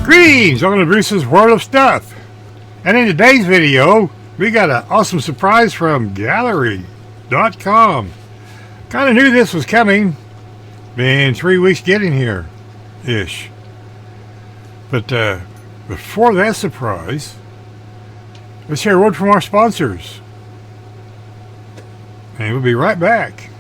Greetings, welcome to Bruce's World of Stuff. And in today's video, we got an awesome surprise from Gaahleri.com. Kind of knew this was coming. Been 3 weeks getting here, ish. But before that surprise, let's hear a word from our sponsors. And we'll be right back.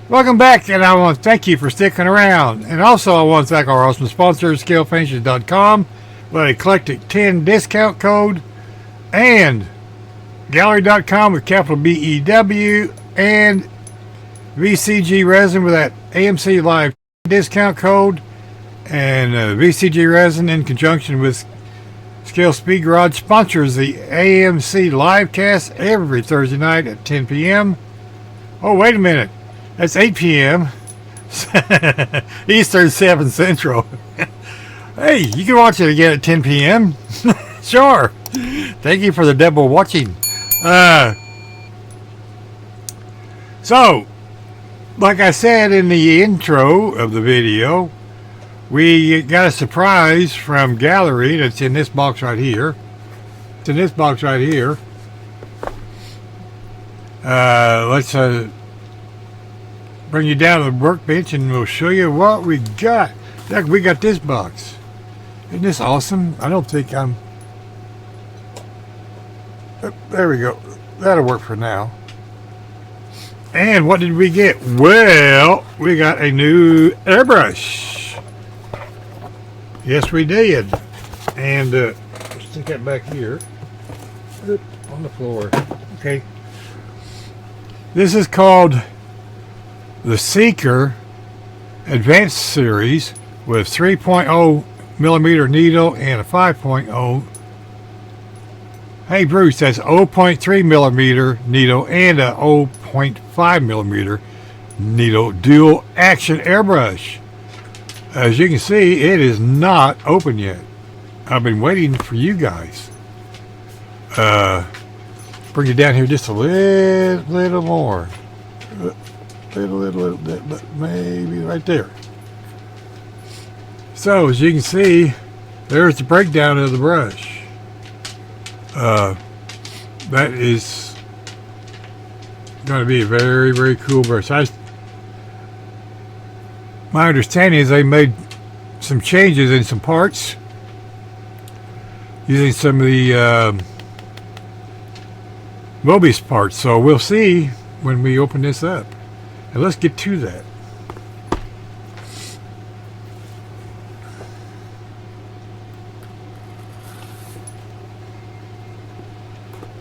Welcome back, and I want to thank you for sticking around. And also, I want to thank our awesome sponsors, ScaleFinishes.com, with Eclectic 10 discount code, and Gaahleri.com with capital BEW, and VCG Resin with that AMC Live discount code, and VCG Resin in conjunction with Scale Speed Garage sponsors the AMC Livecast every Thursday night at 10 p.m. Oh, wait a minute. That's 8 p.m. Eastern, 7 Central. Hey, you can watch it again at 10 p.m. Sure. Thank you for the double watching. So, like I said in the intro of the video, we got a surprise from Gaahleri that's in this box right here. It's in this box right here. Let's bring you down to the workbench and we'll show you what we got. Look, we got this box. Isn't this awesome? I don't think I'm... There we go. That'll work for now. And what did we get? Well, we got a new airbrush. Yes, we did. And let's stick that back here. On the floor. Okay. This is called the Seeker Advanced Series with 3.0 millimeter needle and a 5.0. Hey Bruce, that's 0.3 millimeter needle and a 0.5 millimeter needle dual action airbrush. As you can see, it is not open yet. I've been waiting for you guys. Bring it down here just a little more. Little bit, but maybe right there. So as you can see, there's the breakdown of the brush. That is going to be a very, very cool brush. My understanding is they made some changes in some parts using some of the Mobius parts. So we'll see when we open this up. And let's get to that.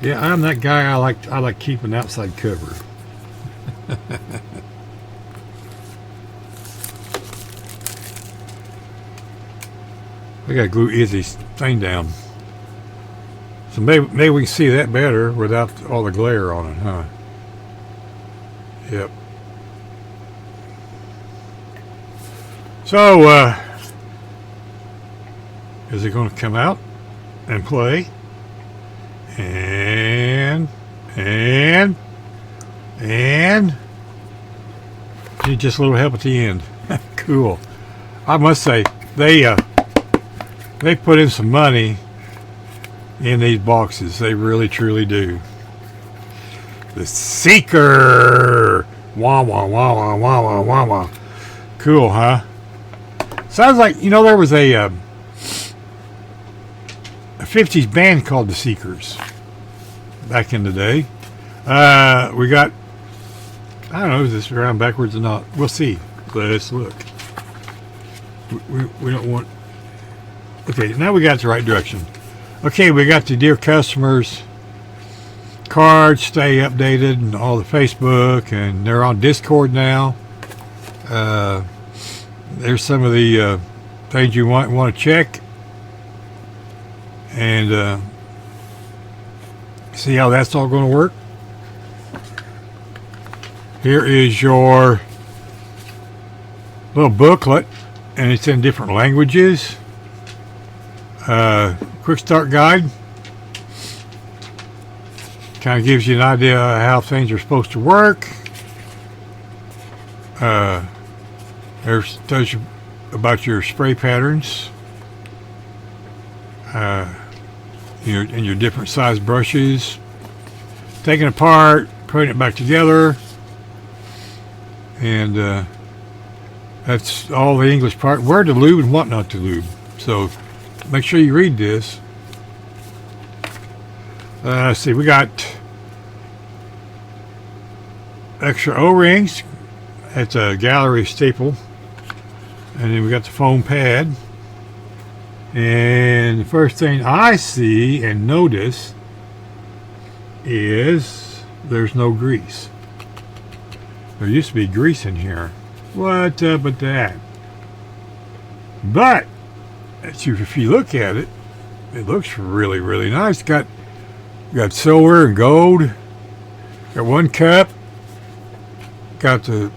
Yeah, I'm that guy. I like keeping outside cover. I gotta glue Izzy's thing down. So maybe we can see that better without all the glare on it, huh? Yep. So, is it going to come out and play? And need just a little help at the end. Cool. I must say, they put in some money in these boxes. They really truly do. The Seeker. Wah wah wah wah wah wah wah wah. Cool, huh? Sounds like, there was a 50s band called the Seekers back in the day. We got, I don't know, is this around backwards or not? We'll see. Let's look. We don't want, okay, now we got the right direction. Okay, we got the Dear Customers cards, stay updated, and all the Facebook, and they're on Discord now. There's some of the things you might want to check and see how that's all going to work. Here is your little booklet, and it's in different languages. Quick start guide. Kind of gives you an idea of how things are supposed to work. There's tells you about your spray patterns, and your different size brushes. Taking it apart, putting it back together, and that's all the English part. Where to lube and what not to lube. So make sure you read this. Let's see, we got extra O-rings. It's a Gaahleri staple. And then we got the foam pad. And the first thing I see and notice is there's no grease. There used to be grease in here. What up with that? But if you look at it, it looks really, really nice. Got silver and gold. Got one cup. Got the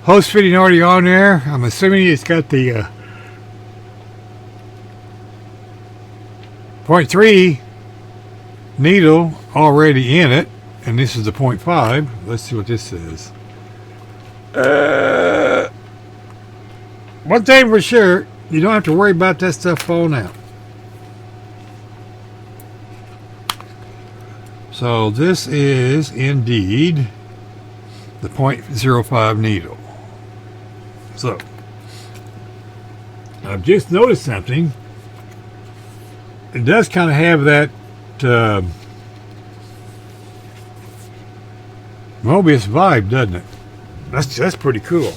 hose fitting already on there. I'm assuming it's got the 0.3 needle already in it, and this is the 0.5. Let's see what this says. One thing for sure, you don't have to worry about that stuff falling out. So this is indeed the 0.05 needle. So I've just noticed something. It does kind of have that Mobius vibe, doesn't it? That's pretty cool.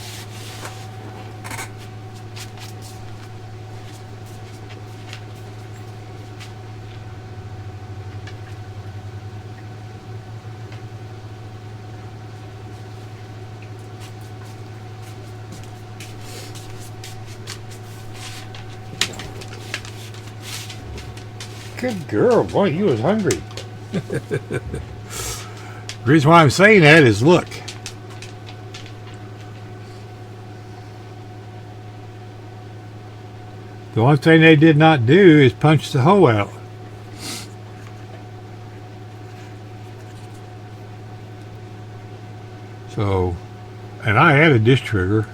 Good girl, boy, you was hungry. The reason why I'm saying that is, look. The one thing they did not do is punch the hole out. So, and I added this trigger.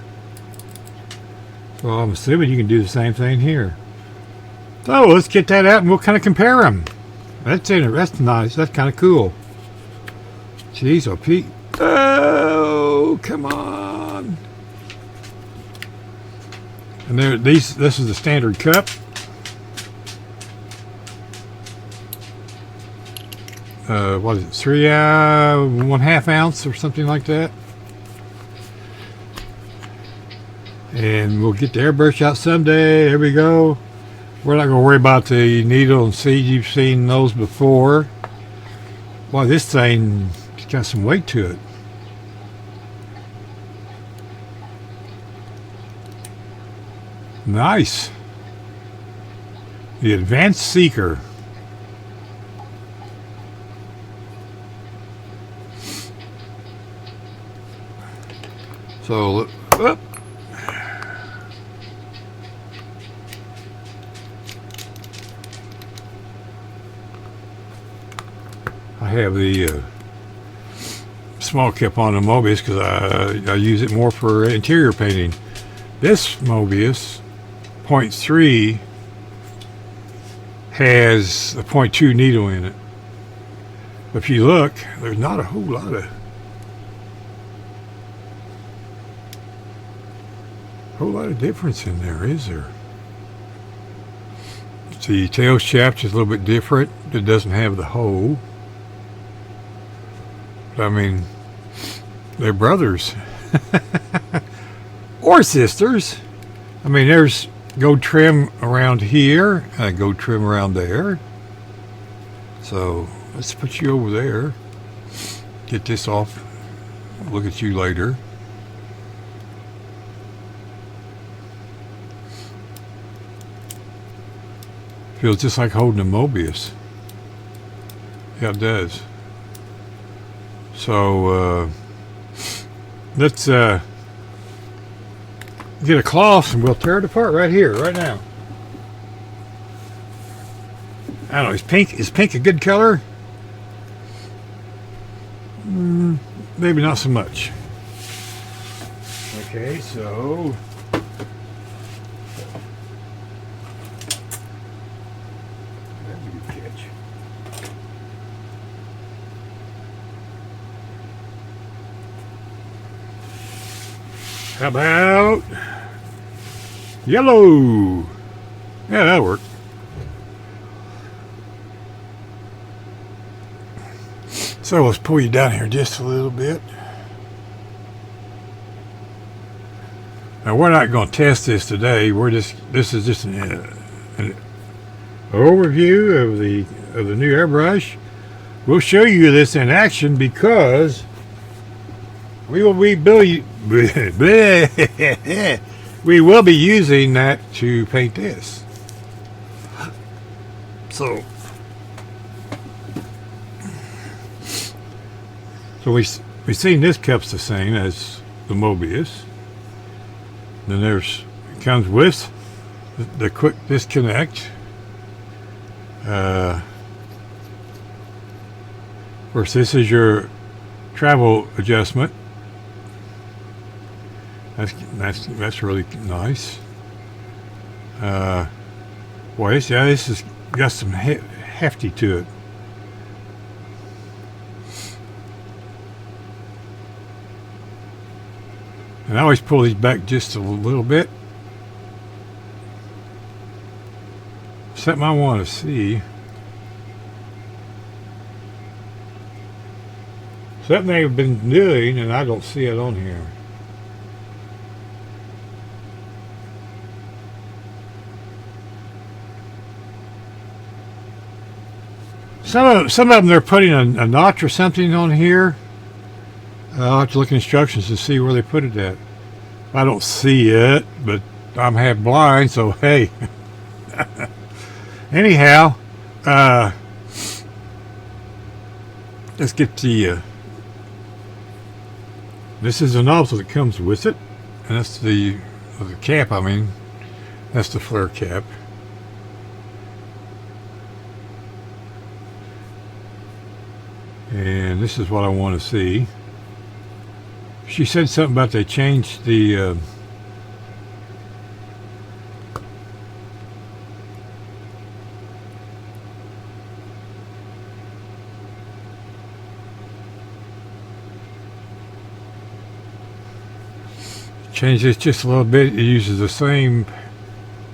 So I'm assuming you can do the same thing here. So let's get that out and we'll kind of compare them. That's nice. That's kind of cool. Jeez, oh Pete. Oh, come on. And this is the standard cup. What is it? 1/2 ounce or something like that. And we'll get the airbrush out someday. There we go. We're not going to worry about the needle and seed. You've seen those before. Wow, this thing has got some weight to it. Nice. The Advanced Seeker. So, up. I have the small cap on the Mobius because I use it more for interior painting. This Mobius 0.3 has a 0.2 needle in it. If you look, there's not a whole lot of difference in there, is there? The tail shaft is a little bit different. It doesn't have the hole. But I mean, they're brothers. Or sisters. I mean, there's gold trim around here, gold trim around there. So let's put you over there. Get this off. Look at you later. Feels just like holding a Mobius. Yeah, it does. So let's get a cloth and we'll tear it apart right here, right now. I don't know, is pink a good color? Maybe not so much. Okay, so that's a good catch. How about yellow? Yeah, that'll work. So let's pull you down here just a little bit. Now we're not going to test this today. This is just an overview of the new airbrush. We'll show you this in action because we will be we will be using that to paint this. So we've seen this cup's the same as the Mobius. Then it comes with the quick disconnect. Of course, this is your travel adjustment. That's really nice. Boy, this has got some hefty to it. And I always pull these back just a little bit. Something I want to see. Something they've been doing and I don't see it on here. Some of them they're putting a notch or something on here. I'll have to look at instructions to see where they put it at. I don't see it, but I'm half blind, so hey. Anyhow, let's get the this is the nozzle that comes with it, and that's the cap. I mean, that's the flare cap. And this is what I want to see. She said something about they changed the change this just a little bit. It uses the same,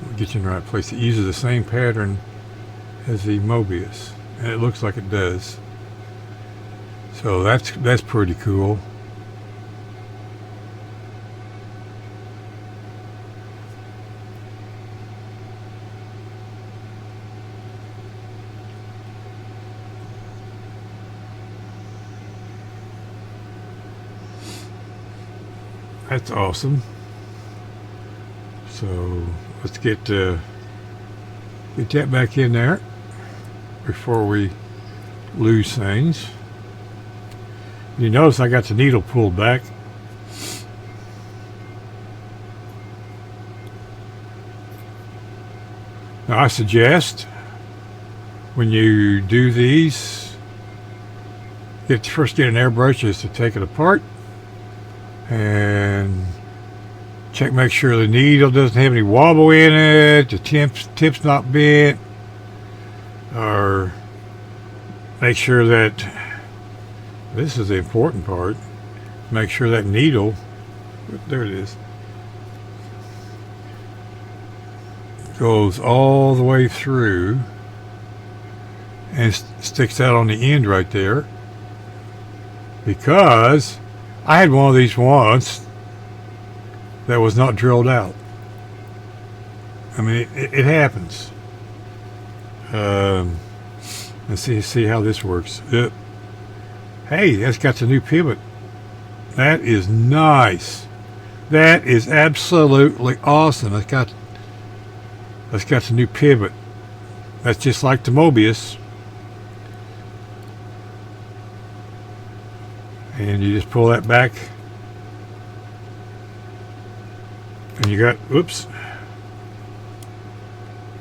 I'll get you in the right place, it uses the same pattern as the Mobius, and it looks like it does. So that's pretty cool. That's awesome. So let's get that back in there before we lose things. You notice I got the needle pulled back. Now I suggest when you do these, first get an airbrush is to take it apart and Check, make sure the needle doesn't have any wobble in it, the tip's not bent, or make sure that, this is the important part, make sure that needle, there it is, goes all the way through and sticks out on the end right there, because I had one of these once that was not drilled out. I mean, it happens. Let's see how this works. Hey, that's got the new pivot. That is nice. That is absolutely awesome. That's got the new pivot. That's just like the Mobius. And you just pull that back. And you got, oops.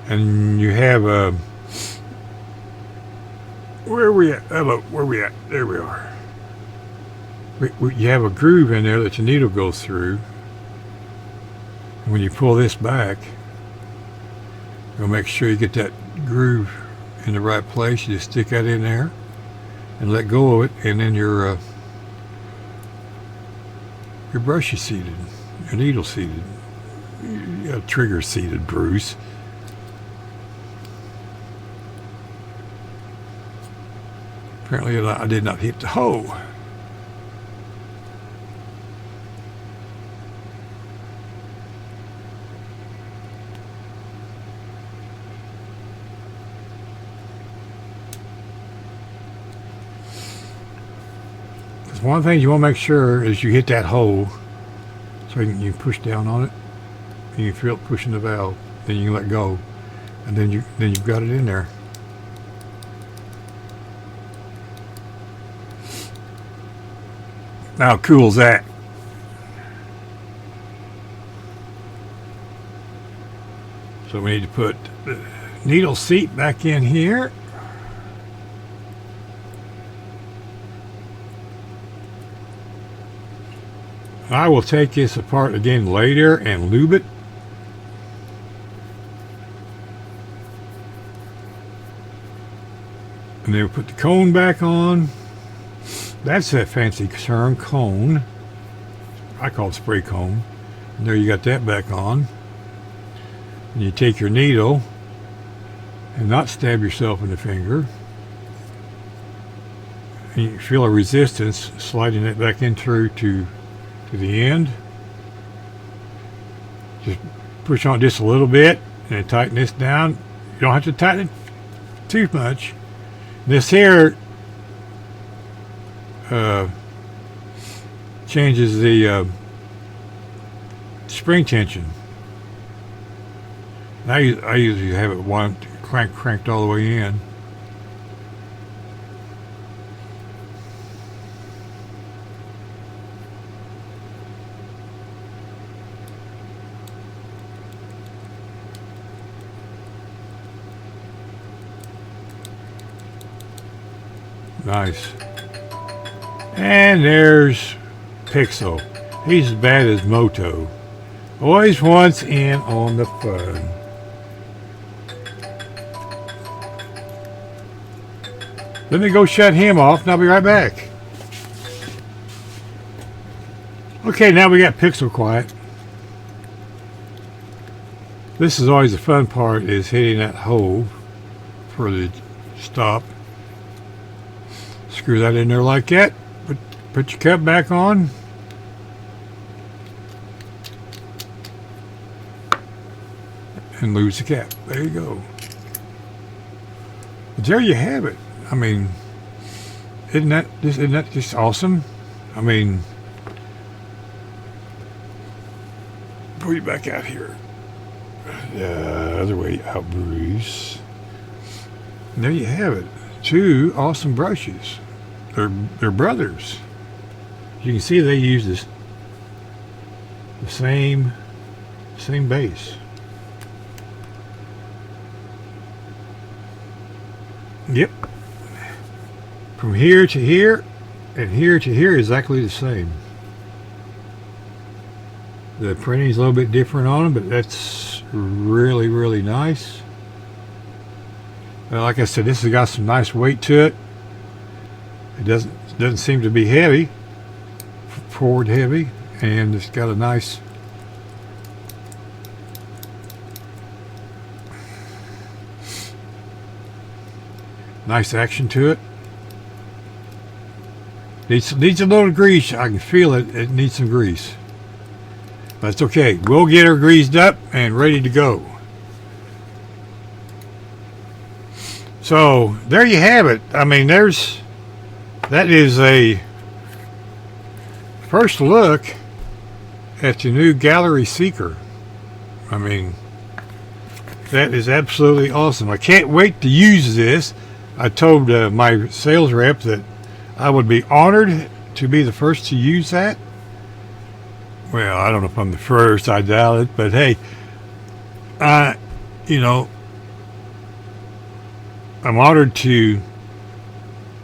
And you have a, where are we at? Hello, where are we at? There we are. You have a groove in there that your needle goes through. And when you pull this back, you'll make sure you get that groove in the right place. You just stick that in there and let go of it, and then your brush is seated, your needle seated, your trigger seated, Bruce. Apparently I did not hit the hole. Because one thing you want to make sure is you hit that hole, so you can push down on it, and you feel it pushing the valve. Then you can let go, and then you've got it in there. How cool is that? So we need to put the needle seat back in here. I will take this apart again later and lube it. And then we'll put the cone back on. That's that fancy term, cone. I call it spray cone. And there you got that back on. And you take your needle and not stab yourself in the finger. And you feel a resistance sliding it back in through to the end. Just push on just a little bit and tighten this down. You don't have to tighten it too much. This here changes the spring tension. I usually have it cranked all the way in. Nice. And there's Pixel. He's as bad as Moto. Always wants in on the fun. Let me go shut him off and I'll be right back. Okay, now we got Pixel quiet. This is always the fun part, is hitting that hole for the stop. Screw that in there like that. Put your cap back on. And lose the cap. There you go. But there you have it. I mean, isn't that just awesome? I mean, pull you back out here. Other way out, Bruce. And there you have it. Two awesome brushes. They're brothers. You can see they use the same base. Yep. From here to here and here to here is exactly the same. The printing's a little bit different on them, but that's really, really nice. Like I said, this has got some nice weight to it. It doesn't seem to be heavy, forward heavy, and it's got a nice action to it. Needs a little grease. I can feel it. It needs some grease. But it's okay. We'll get her greased up and ready to go. So there you have it. I mean, that is a first look at the new Gaahleri Seeker. I mean, that is absolutely awesome. I can't wait to use this. I told my sales rep that I would be honored to be the first to use that. Well, I don't know if I'm the first. I doubt it. But hey, you know, I'm honored to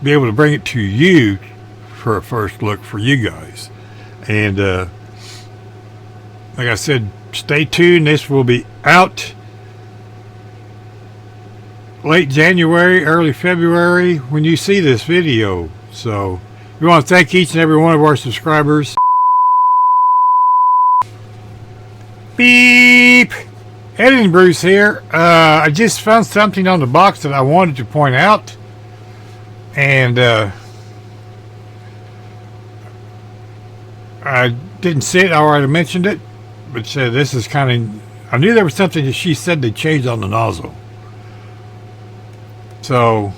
be able to bring it to you for a first look for you guys. And like I said, stay tuned. This will be out late January, early February when you see this video. So we want to thank each and every one of our subscribers. Beep! Editing Bruce here. I just found something on the box that I wanted to point out. And I didn't see it, I already mentioned it. But this is kind of... I knew there was something that she said they changed on the nozzle. So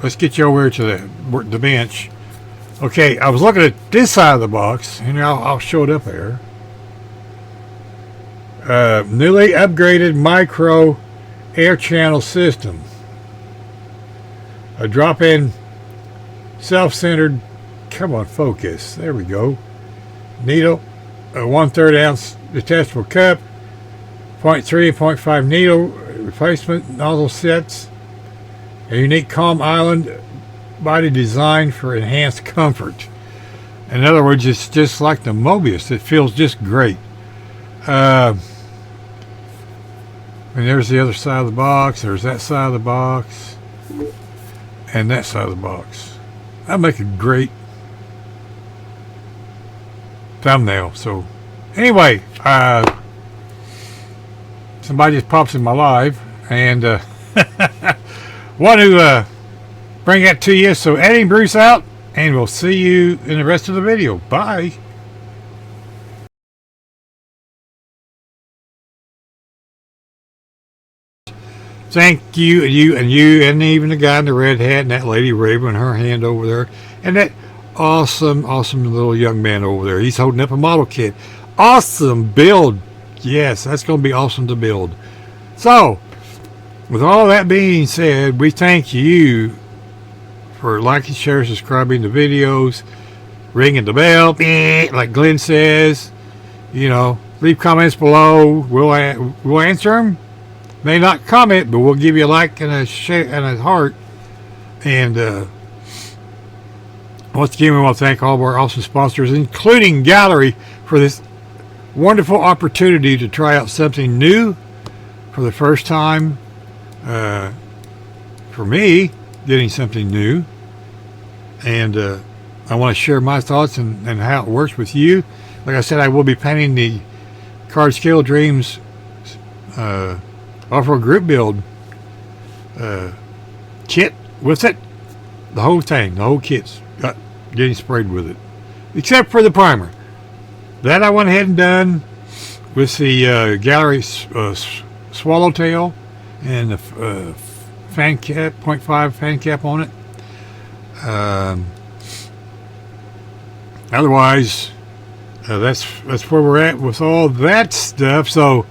let's get you over to the bench. Okay, I was looking at this side of the box, and I'll show it up there. Newly upgraded micro air channel system. A drop-in self-centered, come on, focus. There we go. Needle, a 1/3 ounce detachable cup, 0.3 and 0.5 needle replacement nozzle sets. A unique calm island body design for enhanced comfort. In other words, it's just like the Mobius. It feels just great. And there's the other side of the box. There's that side of the box. And that side of the box. That'd make a great thumbnail. So, anyway, somebody just pops in my live. And want to bring that to you. So, Editing Bruce out. And we'll see you in the rest of the video. Bye. Thank you, and even the guy in the red hat, and that lady waving her hand over there, and that awesome little young man over there. He's holding up a model kit. Awesome build. Yes, that's going to be awesome to build. So, with all that being said, we thank you for liking, sharing, subscribing to videos, ringing the bell, like Glenn says. You know, leave comments below. We'll answer them. May not comment, but we'll give you a like and a share and a heart. And once again, we want to thank all of our awesome sponsors, including Gaahleri, for this wonderful opportunity to try out something new for the first time. For me, getting something new. And I want to share my thoughts and how it works with you. Like I said, I will be painting the Card Scale Dreams off-road group build kit with it. The whole thing, the whole kit's getting sprayed with it, except for the primer. That I went ahead and done with the Gaahleri swallowtail and the fan cap, 0.5 fan cap on it. Otherwise, that's where we're at with all that stuff. So,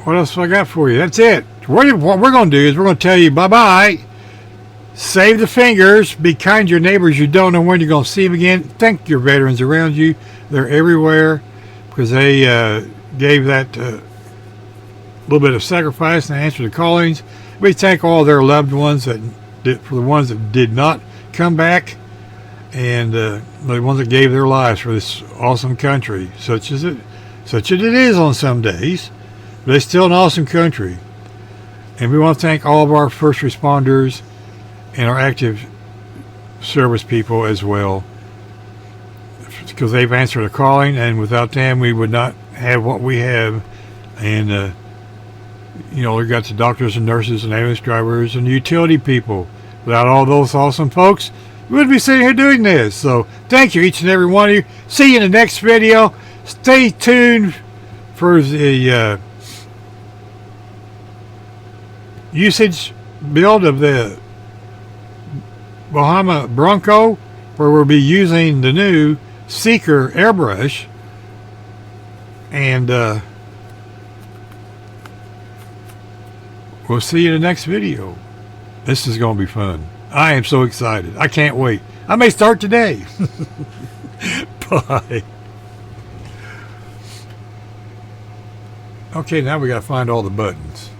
what else have I got for you? That's it. What we're going to do is we're going to tell you bye-bye. Save the fingers. Be kind to your neighbors. You don't know when you're going to see them again. Thank your veterans around you. They're everywhere because they gave that little bit of sacrifice and answered the callings. We thank all their loved ones for the ones that did not come back. and the ones that gave their lives for this awesome country, such as it is on some days, but it's still an awesome country. And we want to thank all of our first responders and our active service people as well, because they've answered a calling, and without them we would not have what we have. And we've got the doctors and nurses and ambulance drivers and utility people. Without all those awesome folks, we wouldn't be sitting here doing this. So thank you, each and every one of you. See you in the next video. Stay tuned for the usage build of the Bahama Bronco, where we'll be using the new Seeker airbrush. And we'll see you in the next video. This is going to be fun. I am so excited. I can't wait. I may start today. Bye. Okay, now we got to find all the buttons.